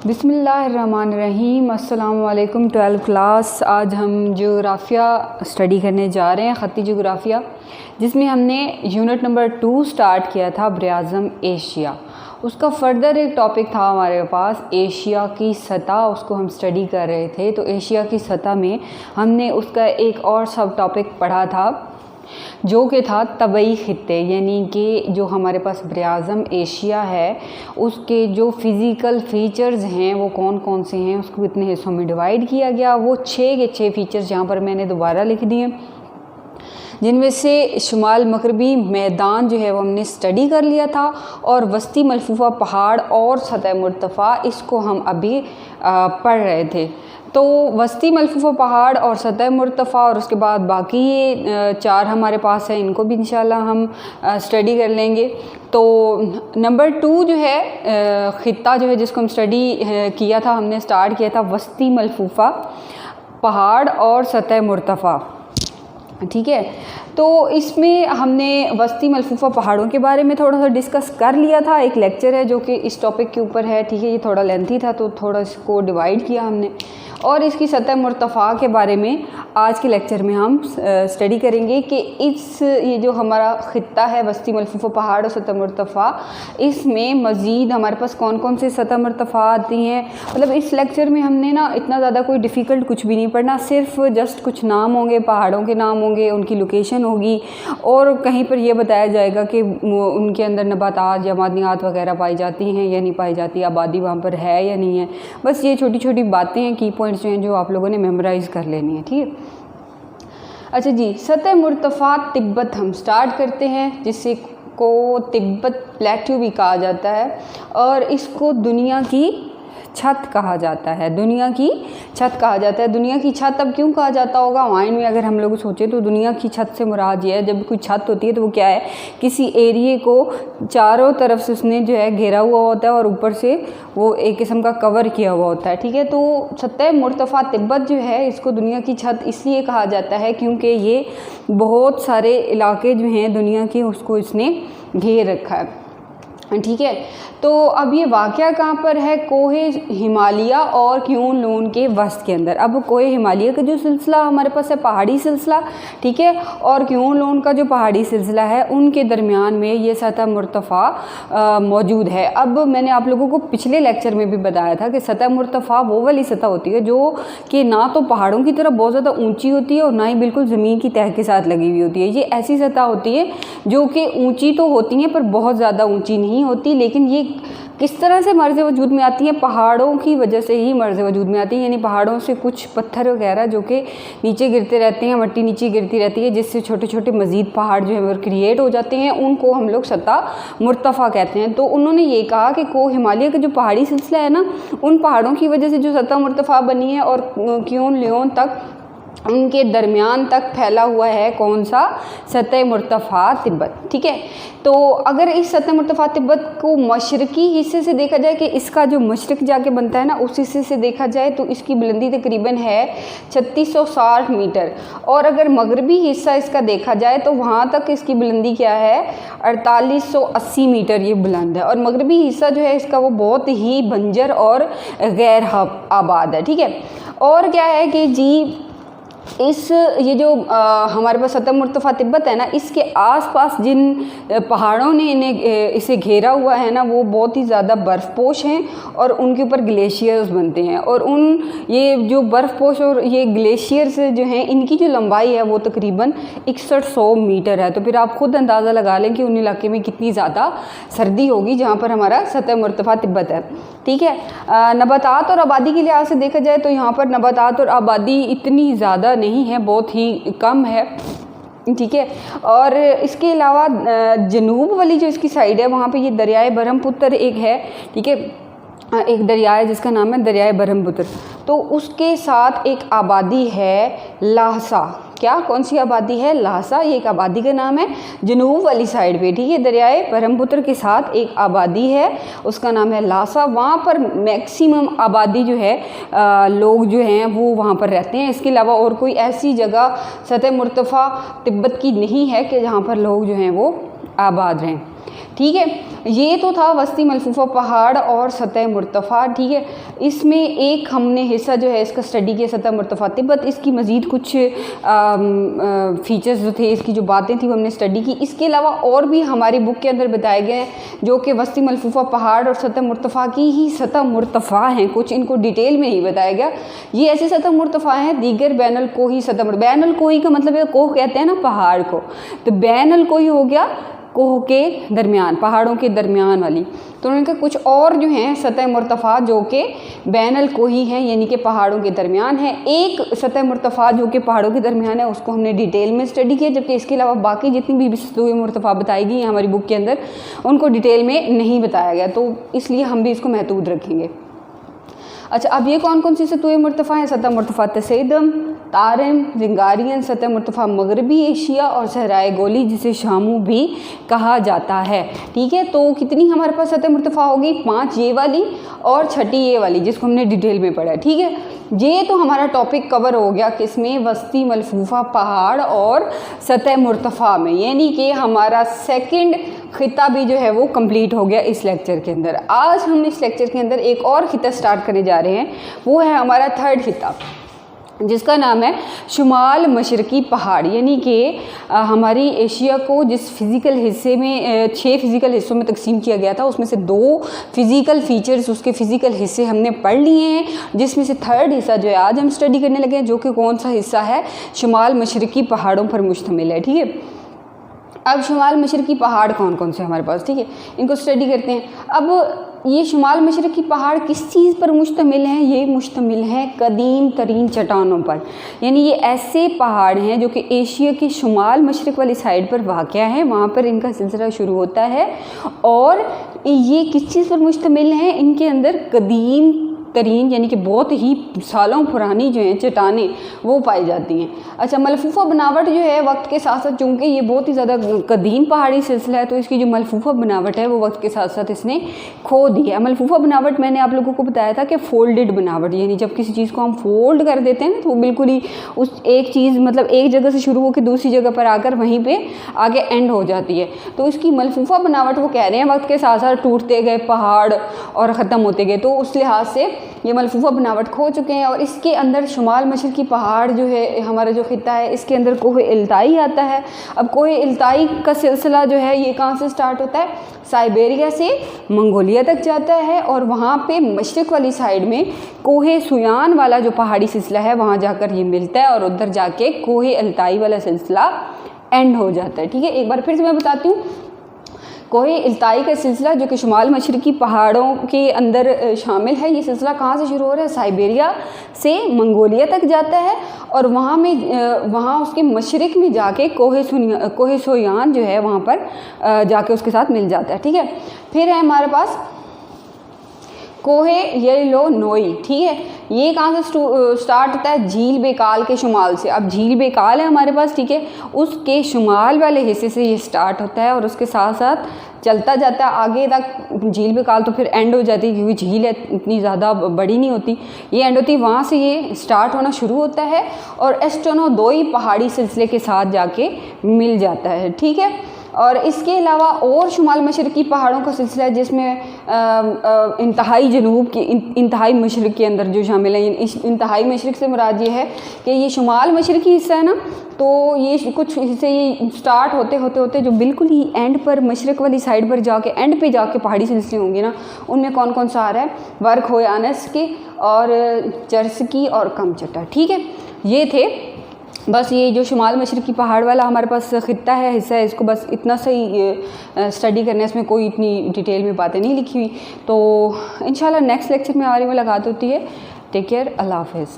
बिस्मिल्लाहिर्रहमानिर्रहीम। अस्सलाम वालेकुम 12th क्लास। आज हम जोग्राफ़िया स्टडी करने जा रहे हैं, ख़त्ती जोग्राफ़िया, जिसमें हमने यूनिट नंबर 2 स्टार्ट किया था, बरआज़म एशिया। उसका फ़र्दर एक टॉपिक था हमारे पास, एशिया की सतह, उसको हम स्टडी कर रहे थे। तो एशिया की सतह में हमने उसका एक और सब टॉपिक पढ़ा था, जो कि था तबई ख़ित्ते, यानी कि जो हमारे पास बरआज़म एशिया है उसके जो फ़िज़िकल फ़ीचर्स हैं वो कौन कौन से हैं, उसको कितने हिस्सों में डिवाइड किया गया। वो 6 के 6 फ़ीचर्स यहाँ पर मैंने दोबारा लिख दिए, जिनमें से शुमाल मगरबी मैदान जो है वो हमने स्टडी कर लिया था, और वस्ती मलफूफ़ा पहाड़ और सतह मुर्तफ़ा, इसको हम अभी पढ़ रहे थे। तो वस्ती मलफूफ़ा पहाड़ और सतह मुर्तफ़ा, और उसके बाद बाकी ये 4 हमारे पास है, इनको भी इंशाल्लाह हम स्टडी कर लेंगे। तो नंबर 2 जो है ख़ित्ता जो है जिसको हम स्टडी किया था, हमने स्टार्ट किया था वस्ती मलफूफ़ा पहाड़ और सतह मुर्तफ़ा, ठीक है। तो इसमें हमने वस्ती मलफूफ़ा पहाड़ों के बारे में थोड़ा सा डिस्कस कर लिया था, एक लेक्चर है जो कि इस टॉपिक के ऊपर है, ठीक है। ये थोड़ा लेंथी था तो थोड़ा इसको डिवाइड किया हमने, और इसकी सतह मुर्तफ़ा के बारे में आज के लेक्चर में हम स्टडी करेंगे कि ये जो हमारा ख़ित्ता है वस्ती मलफूफ़ा पहाड़ और सतह मुर्तफ़ा, इसमें मज़ीद हमारे पास कौन कौन से सतह मुर्तफ़ा आती हैं। मतलब इस लेक्चर में हमने ना इतना ज़्यादा कोई डिफ़िकल्ट कुछ भी नहीं पढ़ना, सिर्फ जस्ट कुछ नाम होंगे, पहाड़ों के नाम होंगे, उनकी लोकेशन होगी, और कहीं पर यह बताया जाएगा कि उनके अंदर नबातात या मादनियात वगैरह पाई जाती हैं या नहीं पाई जाती, आबादी वहाँ पर है या नहीं है। बस ये छोटी छोटी बातें हैं, की पॉइंट्स जो हैं जो आप लोगों ने मेमोराइज़ कर लेनी है, ठीक है। अच्छा जी, सतह मुर्तफ़ा तिब्बत हम स्टार्ट करते हैं, जिससे को तिब्बत प्लेट्यू भी कहा जाता है, और इसको दुनिया की छत कहा जाता है, दुनिया की छत कहा जाता है। दुनिया की छत अब क्यों कहा जाता होगा, माइंड में अगर हम लोग सोचें तो दुनिया की छत से मुराद ये है, जब कोई छत होती है तो वो क्या है, किसी एरिए को चारों तरफ से उसने जो है घेरा हुआ होता है और ऊपर से वो एक किस्म का कवर किया हुआ होता है, ठीक है। तो सतह मुर्तफ़ा तिब्बत जो है, इसको दुनिया की छत इसलिए कहा जाता है क्योंकि ये बहुत सारे इलाके जो हैं दुनिया के, उसको इसने घेर रखा है, ठीक है। तो अब ये वाक़या कहाँ पर है, कोहे हिमालय और क्यून लून के वस्त के अंदर। अब कोहे हिमालय का जो सिलसिला हमारे पास है, पहाड़ी सिलसिला, ठीक है, और क्यून लून का जो पहाड़ी सिलसिला है, उनके दरमियान में ये सतह मुर्तफ़ा मौजूद है। अब मैंने आप लोगों को पिछले लेक्चर में भी बताया था कि सतह मुर्तफ़ा वो वाली सतह होती है जो कि ना तो पहाड़ों की तरफ बहुत ज़्यादा ऊँची होती है और ना ही बिल्कुल ज़मीन की तह के साथ लगी हुई होती है। ये ऐसी सतह होती है जो कि ऊँची तो होती हैं पर बहुत ज़्यादा ऊँची नहीं होती, लेकिन ये किस तरह से मर्ज़ वजूद में आती हैं, पहाड़ों की वजह से ही मर्ज़ वजूद में आती हैं। यानी पहाड़ों से कुछ पत्थर वगैरह जो कि नीचे गिरते रहते हैं, मट्टी नीचे गिरती रहती है, जिससे छोटे छोटे मज़ीद पहाड़ जो है वो क्रिएट हो जाते हैं, उनको हम लोग सतह मुर्तफ़ा कहते हैं। तो उन्होंने ये कहा कि को हिमालय का जो पहाड़ी सिलसिला है ना, उन पहाड़ों की वजह से जो सतह मुर्तफ़ा बनी है, और क्यून लियोन तक उनके दरमियान तक फैला हुआ है कौन सा, सतह मुर्तफ़ा तिब्बत, ठीक है। तो अगर इस सतह मुर्तफ़ा तिब्बत को मशरकी हिस्से से देखा जाए, कि इसका जो मशरक जाके बनता है ना, उस हिस्से से देखा जाए तो इसकी बुलंदी तकरीबन है 3660 मीटर, और अगर मगरबी हिस्सा इसका देखा जाए तो वहाँ तक इसकी बुलंदी क्या है, 4880 मीटर ये बुलंद है। और मगरबी हिस्सा जो है इसका वो बहुत ही बंजर और गैर आबाद है, ठीक है। और क्या है कि जी ये जो हमारे पास सतह मुर्तफ़ा तिब्बत है ना, इसके आसपास जिन पहाड़ों ने इसे घेरा हुआ है ना, वो बहुत ही ज़्यादा बर्फ़पोश हैं, और उनके ऊपर ग्लेशियर्स बनते हैं, और ये जो बर्फ़पोश और ये ग्लेशियर्स जो हैं, इनकी जो लंबाई है वो तकरीबन 6100 मीटर है। तो फिर आप खुद अंदाज़ा लगा लें कि उन इलाके में कितनी ज़्यादा सर्दी होगी जहाँ पर हमारा सतह मुर्तफ़ा तिब्बत है, ठीक है। नबातात और आबादी के लिहाज से देखा जाए तो यहाँ पर नबातात और आबादी इतनी ज़्यादा नहीं है, बहुत ही कम है, ठीक है। और इसके अलावा जनूब वाली जो इसकी साइड है, वहाँ पे ये दरियाए ब्रह्मपुत्र एक है, ठीक है, एक दरिया है जिसका नाम है दरियाए ब्रह्मपुत्र। तो उसके साथ एक आबादी है लाहसा, क्या, कौन सी आबादी है, लाहसा, ये एक आबादी का नाम है जनूब वाली साइड पे, ठीक है। दरियाए ब्रह्मपुत्र के साथ एक आबादी है, उसका नाम है लाहसा। वहाँ पर मैक्सिमम आबादी जो है लोग जो हैं वो वहाँ पर रहते हैं। इसके अलावा और कोई ऐसी जगह सतह मुर्तफ़ा तिब्बत की नहीं है कि जहाँ पर लोग जो हैं वो आबाद रहें। ठीक है। ये तो था वस्ती मलफूफ़ा पहाड़ और सतह मुर्तफ़ा, ठीक है। इसमें एक हमने हिस्सा जो है इसका स्टडी किया सतह मुर्तफ़ा तिब्बत, इसकी मज़ीद कुछ फ़ीचर्स जो थे, इसकी जो बातें थी वो हमने स्टडी की। इसके अलावा और भी हमारी बुक के अंदर बताए गए हैं जो कि वस्ती मलफूफ़ा पहाड़ और सतह मुर्तफ़ा की ही सतह मुर्तफ़ा हैं, कुछ इनको डिटेल में नहीं बताया गया। ये ऐसे सतह मुर्तफ़ा हैं दीगर बैनल कोही सतह, बैनल कोही का मतलब है कोह कहते हैं ना पहाड़ को, तो बैनल कोही हो गया कोह के दरमियान, पहाड़ों के दरमियान वाली। तो उनका कुछ और जो हैं सतह मुर्तफ़ा जो कि बैनल कोही हैं, यानी कि पहाड़ों के दरमियान है। एक सतह मुर्तफ़ा जो कि पहाड़ों के दरमियान है उसको हमने डिटेल में स्टडी किया, जबकि इसके अलावा बाकी जितनी भी सतह मुर्तफ़ा बताई गई हैं हमारी बुक के अंदर उनको डिटेल में नहीं बताया गया, तो इसलिए हम भी इसको महदूद रखेंगे। अच्छा, अब ये कौन कौन सी सतह मुर्तफ़ा हैं? सतह मुर्तफ़ा तसेदम, तारिम, जिंगारियन, सतह मुर्तफ़ा मगरबी एशिया और सहराए गोली जिसे शामू भी कहा जाता है, ठीक है। तो कितनी हमारे पास सतह मुर्तफ़ा होगी? 5 ये वाली और छठी ये वाली जिसको हमने डिटेल में पढ़ा है, ठीक है। ये तो हमारा टॉपिक कवर हो गया किसमें? वस्ती मलफूफ़ा पहाड़ और सतह मुर्तफ़ा में, यानी कि हमारा सेकंड खिता भी जो है वो कंप्लीट हो गया इस लेक्चर के अंदर। आज हम इस लेक्चर के अंदर एक और खिता स्टार्ट करने जा रहे हैं, वो है हमारा थर्ड खिता जिसका नाम है शुमाल मशरकी पहाड़, यानी कि हमारी एशिया को जिस फिज़िकल हिस्से में 6 फिज़िकल हिस्सों में तकसीम किया गया था उसमें से 2 फिज़िकल फ़ीचर्स उसके फ़िज़िकल हिस्से हमने पढ़ लिए हैं, जिसमें से थर्ड हिस्सा जो है आज हम स्टडी करने लगे हैं, जो कि कौन सा हिस्सा है? शुमाल मशरकी पहाड़ों पर मुश्तमिल है, ठीक है। अब शुमाल मशरकी पहाड़ कौन कौन से हमारे पास, ठीक है, इनको स्टडी करते हैं। अब ये शुमाल मशरकी पहाड़ किस चीज़ पर मुश्तमिल हैं? ये मुश्तमिल हैं कदीम तरीन चट्टानों पर, यानी ये ऐसे पहाड़ हैं जो कि एशिया की शुमाल मशरक वाली साइड पर वाक़या है, वहाँ पर इनका सिलसिला शुरू होता है। और ये किस चीज़ पर मुश्तमिल हैं? इनके अंदर कदीम तरीन यानी कि बहुत ही सालों पुरानी जो हैं चट्टानें वो पाई जाती हैं। अच्छा, मलफूफ़ा बनावट जो है वक्त के साथ साथ, चूँकि ये बहुत ही ज़्यादा कदीम पहाड़ी सिलसिला है तो इसकी जो मलफूफ़ा बनावट है वो वक्त के साथ साथ इसने खो दी है। मलफूफ़ा बनावट मैंने आप लोगों को बताया था कि फोल्डेड बनावट, यानी जब किसी चीज़ को हम फोल्ड कर देते हैं तो बिल्कुल ही उस एक चीज़ मतलब एक जगह से शुरू होकर दूसरी जगह पर आकर वहीं पर आगे एंड हो जाती है, तो इसकी मलफूफ़ा बनावट वो कह रहे हैं वक्त के साथ साथ टूटते गए पहाड़ और ख़त्म होते गए, तो उस लिहाज से ये मलफूफ़ा बनावट खो चुके हैं। और इसके अंदर शुमाल मशरकी पहाड़ जो है हमारा जो खिता है इसके अंदर कोह इल्ताई आता है। अब कोह इल्ताई का सिलसिला जो है ये कहाँ से स्टार्ट होता है? साइबेरिया से मंगोलिया तक जाता है और वहाँ पे मशरक़ वाली साइड में कोह सुयान वाला जो पहाड़ी सिलसिला है वहाँ जाकर ये मिलता है और उधर जाके कोह इल्ताई वाला सिलसिला एंड हो जाता है, ठीक है। एक बार फिर से मैं बताती हूँ, कोह इल्ताई का सिलसिला जो कि शुमाल मशरकी पहाड़ों के अंदर शामिल है, ये सिलसिला कहाँ से शुरू हो रहा है? साइबेरिया से मंगोलिया तक जाता है और वहाँ उसके मशरक़ में जाके कोह सोयान जो है वहाँ पर जाके उसके साथ मिल जाता है, ठीक है। फिर है हमारे पास कोह येलो नोई, ठीक है, ये कहाँ से स्टार्ट होता है? झील बेकाल के शुमाल से। अब झील बेकाल है हमारे पास, ठीक है, उसके शुमाल वाले हिस्से से ये स्टार्ट होता है और उसके साथ साथ चलता जाता है आगे तक। झील बेकाल तो फिर एंड हो जाती है क्योंकि झील है इतनी ज़्यादा बड़ी नहीं होती, ये एंड होती है, वहाँ से ये स्टार्ट होना शुरू होता है और एस्टोनोदोई पहाड़ी सिलसिले के साथ जाके मिल जाता है, ठीक है। और इसके अलावा और शुमाल मशरकी पहाड़ों का सिलसिला है जिसमें इंतहाई जनूब की इंतहाई मशरक़ के अंदर जो शामिल है। इस इंतहाई मशरक़ से मुराद ये है कि ये शुमाल मशरकी हिस्सा है ना, तो ये कुछ हिस्से ये स्टार्ट होते होते जो बिल्कुल ही एंड पर मशरक़ वाली साइड पर जाके एंड पे जाके पहाड़ी सिलसिले होंगे ना, उनमें कौन कौन सा आ रहा है? वर्खोयानस की और चर्सकी और कमचटा, ठीक है। ये थे बस ये जो शुमाल मशरकी पहाड़ वाला हमारे पास खिता है हिस्सा है, इसको बस इतना सही स्टडी करने, इसमें कोई इतनी डिटेल में बातें नहीं लिखी हुई। तो इंशाल्लाह नेक्स्ट लेक्चर में हमारी मुलाकात होती है। टेक केयर, अल्लाह हाफ़िज़।